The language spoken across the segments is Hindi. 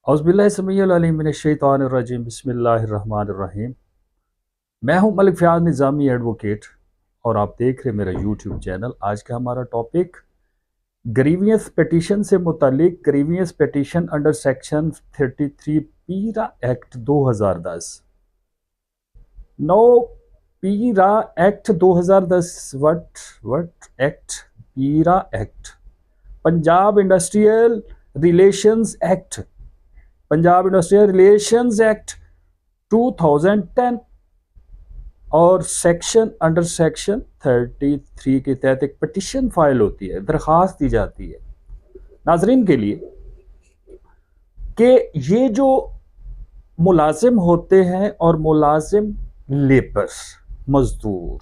औज़ुबिल्लाहिस्समीउल अलीम बिस्मिल्लाहिर्रहमानिर्रहीम। मैं हूं मलिक फ़याज़ निज़ामी एडवोकेट और आप देख रहे हैं मेरा यूट्यूब चैनल। आज का हमारा टॉपिक ग्रीवियंस पिटीशन से मुतालिक ग्रीवियंस पिटीशन अंडर सेक्शन 33 पीरा एक्ट 2010। नो पीरा एक्ट 2010 वट एक्ट पीरा act Punjab industrial relations act Punjab industrial relations act 2010 और सेक्शन अंडर सेक्शन 33 के तहत एक पिटीशन फाइल होती है, दरखास्त दी जाती है नाजरीन के लिए कि ये जो मुलाजिम होते हैं और मुलाजिम लेबर्स मजदूर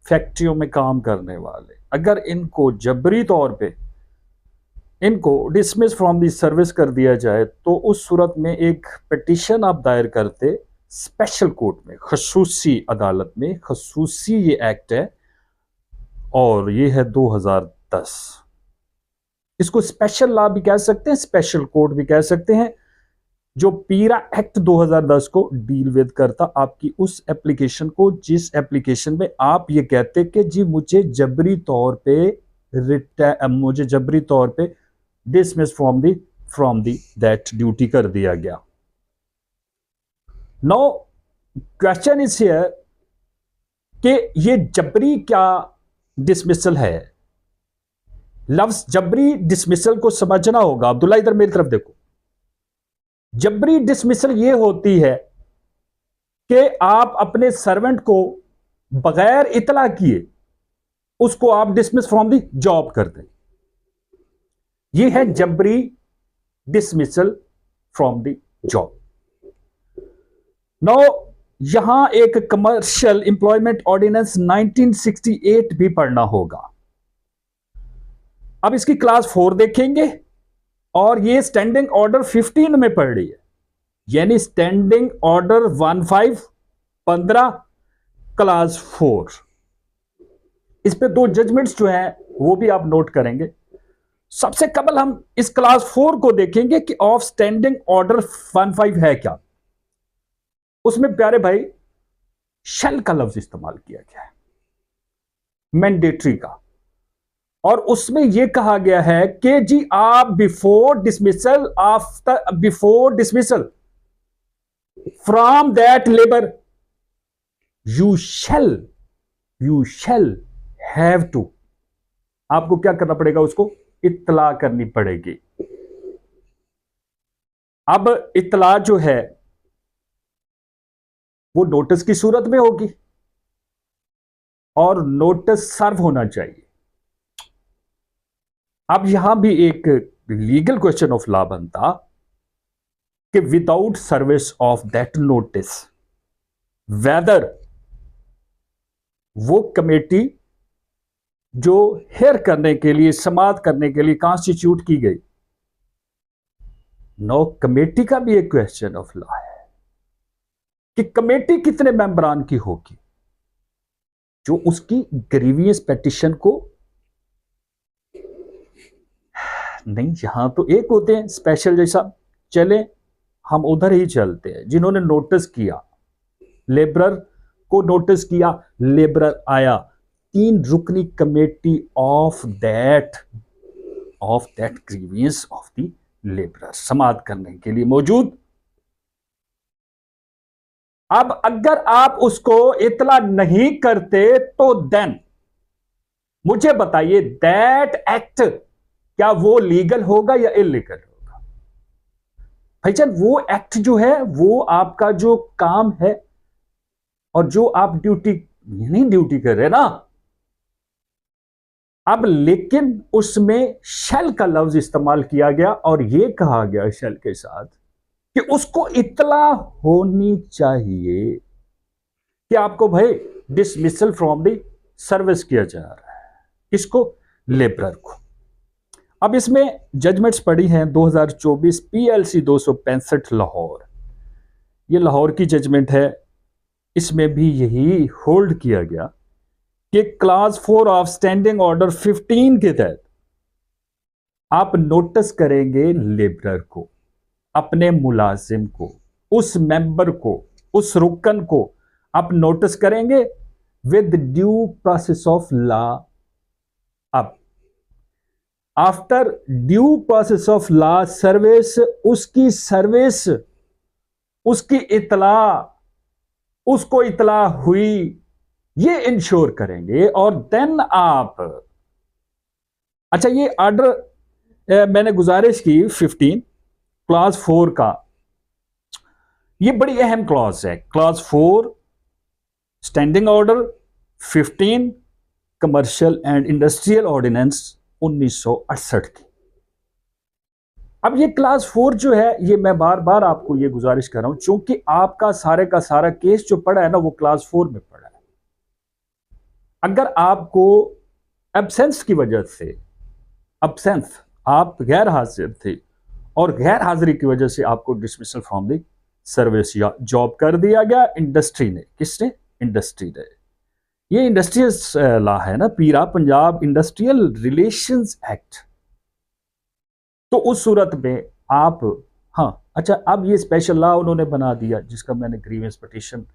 फैक्ट्रियों में काम करने वाले, अगर इनको जबरी तौर पे इनको डिसमिस फ्रॉम दी सर्विस कर दिया जाए तो उस सूरत में एक पिटीशन आप दायर करते स्पेशल कोर्ट में, खसूसी अदालत में। खसूसी ये एक्ट है और ये है 2010। इसको स्पेशल लॉ भी कह सकते हैं, स्पेशल कोर्ट भी कह सकते हैं, जो पीरा एक्ट 2010 को डील विद करता आपकी उस एप्लीकेशन को, जिस एप्लीकेशन में आप ये कहते कि जी मुझे जबरी तौर पे dismiss from the that duty कर दिया गया। नाउ क्वेश्चन इज हियर कि ये जबरी क्या डिसमिसल है। लफ्ज जबरी डिसमिसल को समझना होगा। अब्दुल्ला इधर मेरी तरफ देखो। जबरी डिसमिसल ये होती है कि आप अपने सर्वेंट को बगैर इतला किए उसको आप डिसमिस फ्रॉम दी जॉब कर दें। ये है जबरी dismissal from the job. No यहां एक कमर्शियल एम्प्लॉयमेंट ऑर्डिनेंस 1968 भी पढ़ना होगा। अब इसकी क्लास 4 देखेंगे और ये स्टैंडिंग ऑर्डर 15 में पढ़ रही है, यानी स्टैंडिंग ऑर्डर 15 क्लास 4। इस पे 2 जजमेंट्स जो हैं वो भी आप नोट करेंगे। सबसे कबल हम इस क्लास 4 को देखेंगे कि ऑफ स्टैंडिंग ऑर्डर 15 है क्या। उसमें प्यारे भाई शेल का लफ्ज इस्तेमाल किया गया है, मैंडेटरी का, और उसमें यह कहा गया है कि जी आप before dismissal from that labour you shall have to, आपको क्या करना पड़ेगा, उसको इत्तला करनी पड़ेगी। अब इत्तला जो है वो नोटिस की सूरत में होगी और नोटिस सर्व होना चाहिए। अब यहां भी एक लीगल क्वेश्चन ऑफ लॉ बनता कि without service of that notice whether वो कमेटी जो हेयर करने के लिए, समाअत करने के लिए कॉन्स्टिट्यूट की गई, नो कमेटी का भी एक क्वेश्चन ऑफ लॉ है कि कमेटी कितने मेंबरान की होगी जो उसकी ग्रीवियंस पिटीशन को, नहीं यहां तो एक होते हैं स्पेशल, जैसा चले हम उधर ही चलते हैं, जिन्होंने नोटिस किया, लेबरर को नोटिस किया, लेबरर आया, 3 रुकनी committee of that grievance of the labourer समाअत करने के लिए मौजूद। अब अगर आप उसको इतला नहीं करते तो देन मुझे बताइए दैट एक्ट क्या वो लीगल होगा या इलीगल होगा। भाईजान वो एक्ट जो है वो आपका जो काम है और जो आप ड्यूटी कर रहे हैं ना, अब लेकिन उसमें शैल का लफ्ज इस्तेमाल किया गया और यह कहा गया शैल के साथ कि उसको इत्तला होनी चाहिए कि आपको भाई डिसमिसल फ्रॉम दी सर्विस किया जा रहा है, किसको, लेबरर को। अब इसमें जजमेंट्स पड़ी हैं 2024 PLC 265 लाहौर, ये लाहौर की जजमेंट है। इसमें भी यही होल्ड किया गया कि क्लास 4 ऑफ स्टैंडिंग ऑर्डर 15 के तहत आप नोटिस करेंगे लेबरर को, अपने मुलाजिम को, उस मेंबर को, उस रुकन को आप नोटिस करेंगे with due process of law. अब after due process of law service, उसकी सर्विस, उसकी इतला, उसको इतला हुई, ये इंश्योर करेंगे। और देन आप, अच्छा ये ऑर्डर मैंने गुजारिश की 15 क्लास 4 का, ये बड़ी अहम क्लॉज है। Class 4 standing order 15 commercial and industrial ordinance 1968 की। अब ये क्लास 4 जो है, ये मैं बार बार आपको ये गुजारिश कर रहा हूं, चूंकि आपका सारे का सारा केस जो पड़ा है ना वो क्लास 4 में पड़ा है। अगर आपको एब्सेंस की वजह से, एब्सेंस, आप गैर हाजिर थे और गैर हाजिरी की वजह से आपको डिसमिसल फ्रॉम द सर्विस या जॉब कर दिया गया इंडस्ट्री ने, किसने? इंडस्ट्री ने। ये इंडस्ट्रियल लॉ है ना, पीरा पंजाब इंडस्ट्रियल रिलेशंस एक्ट। तो उस सूरत में आप, हाँ अच्छा, अब ये स्पेशल लॉ उन्होंने बना दिया जिसका मैंने ग्रीवेंस पिटीशन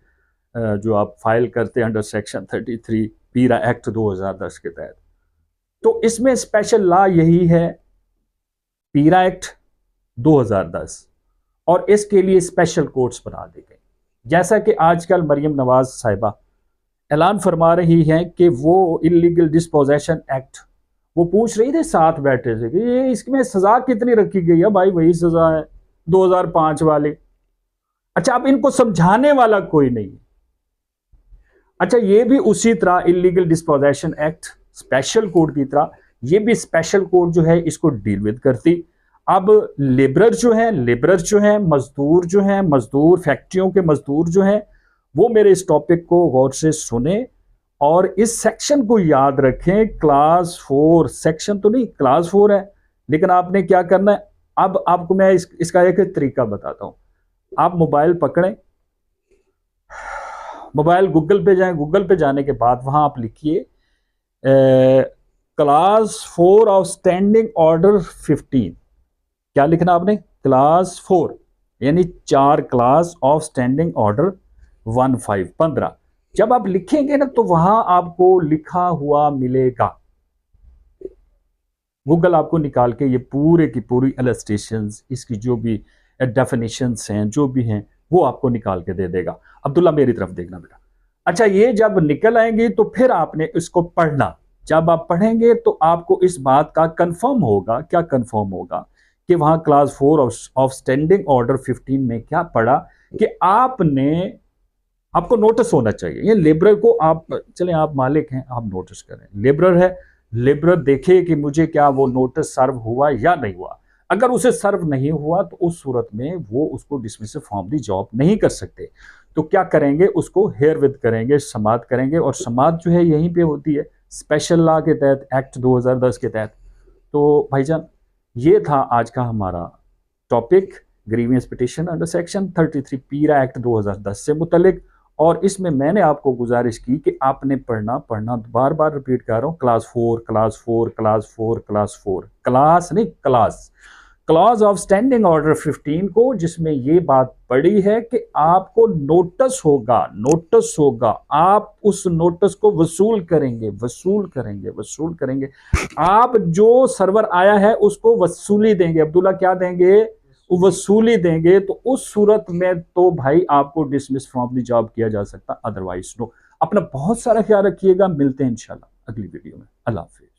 जो आप फाइल करते हैं अंडर सेक्शन 33 पीरा एक्ट 2010 के तहत, तो इसमें स्पेशल लॉ यही है, पीरा एक्ट 2010, और इसके लिए स्पेशल कोर्ट्स बना दी गई। जैसा कि आजकल मरियम नवाज साहिबा ऐलान फरमा रही हैं कि वो इलीगल डिस्पोजेशन एक्ट, वो पूछ रही थे साथ बैठे थे कि ये इसमें सजा कितनी रखी गई है? भाई वही सजा है 2005 वाली। अच्छा, अब इनको समझाने वाला कोई नहीं। अच्छा, ये भी उसी तरह illegal disposition act special code की तरह, ये भी स्पेशल कोड जो है इसको डील विद करती। अब लेबरर जो है, मजदूर जो है, मजदूर फैक्ट्रियों के मजदूर जो हैं, वो मेरे इस टॉपिक को गौर से सुने और इस सेक्शन को याद रखें। क्लास 4 सेक्शन तो नहीं, क्लास 4 है, लेकिन आपने क्या करना है, अब आपको मैं इसका एक तरीका बताता हूं। आप मोबाइल पकड़ें, मोबाइल गूगल पे जाएं, गूगल पे जाने के बाद वहां आप लिखिए क्लास 4 ऑफ स्टैंडिंग ऑर्डर 15। क्या लिखना आपने? क्लास 4 यानी 4 क्लास ऑफ स्टैंडिंग ऑर्डर 15। जब आप लिखेंगे ना तो वहां आपको लिखा हुआ मिलेगा, गूगल आपको निकाल के ये पूरे की पूरी इलस्ट्रेशंस, इसकी जो भी डेफिनेशंस हैं, जो भी हैं, वो आपको निकाल के दे देगा। अब्दुल्ला मेरी तरफ देखना बेटा। अच्छा, ये जब निकल आएंगी तो फिर आपने इसको पढ़ना। जब आप पढ़ेंगे तो आपको इस बात का कंफर्म होगा, क्या कंफर्म होगा कि वहां क्लास 4 ऑफ स्टैंडिंग ऑर्डर 15 में क्या पढ़ा, कि आपको नोटिस होना चाहिए। ये लेबरर को आप, चले आप मालिक हैं, आप नोटिस करें, लेबरर है, लेबरर देखे कि मुझे क्या वो नोटिस सर्व हुआ या नहीं हुआ। अगर उसे सर्व नहीं हुआ तो उस सूरत में वो उसको डिसमिसल फ्रॉम दी जॉब नहीं कर सकते। तो क्या करेंगे, उसको हेयर विद करेंगे, समात करेंगे, और समात जो है यहीं पे होती है स्पेशल लॉ के तहत, एक्ट 2010 के तहत। तो भाईजान, ये था आज का हमारा topic, grievance petition under section 33 पीरा एक्ट 2010 से मुतल्लिक। और इसमें मैंने आपको गुजारिश की कि आपने पढ़ना, बार बार रिपीट कर रहा हूं, class 4 class 4 class 4 class 4, class नहीं class, clause of standing order 15 को, जिसमें ये बात पड़ी है कि आपको नोटिस होगा, आप उस नोटिस को वसूल करेंगे। आप जो सर्वर आया है उसको वसूली देंगे, अब्दुल्ला क्या देंगे? वसूली देंगे। तो उस सूरत में तो भाई आपको डिसमिस फ्रॉम द जॉब किया जा सकता, अदरवाइज नो। अपना बहुत सारा ख्याल रखिएगा, मिलते हैं इंशाल्लाह अगली वीडियो में। अल्लाह हाफिज।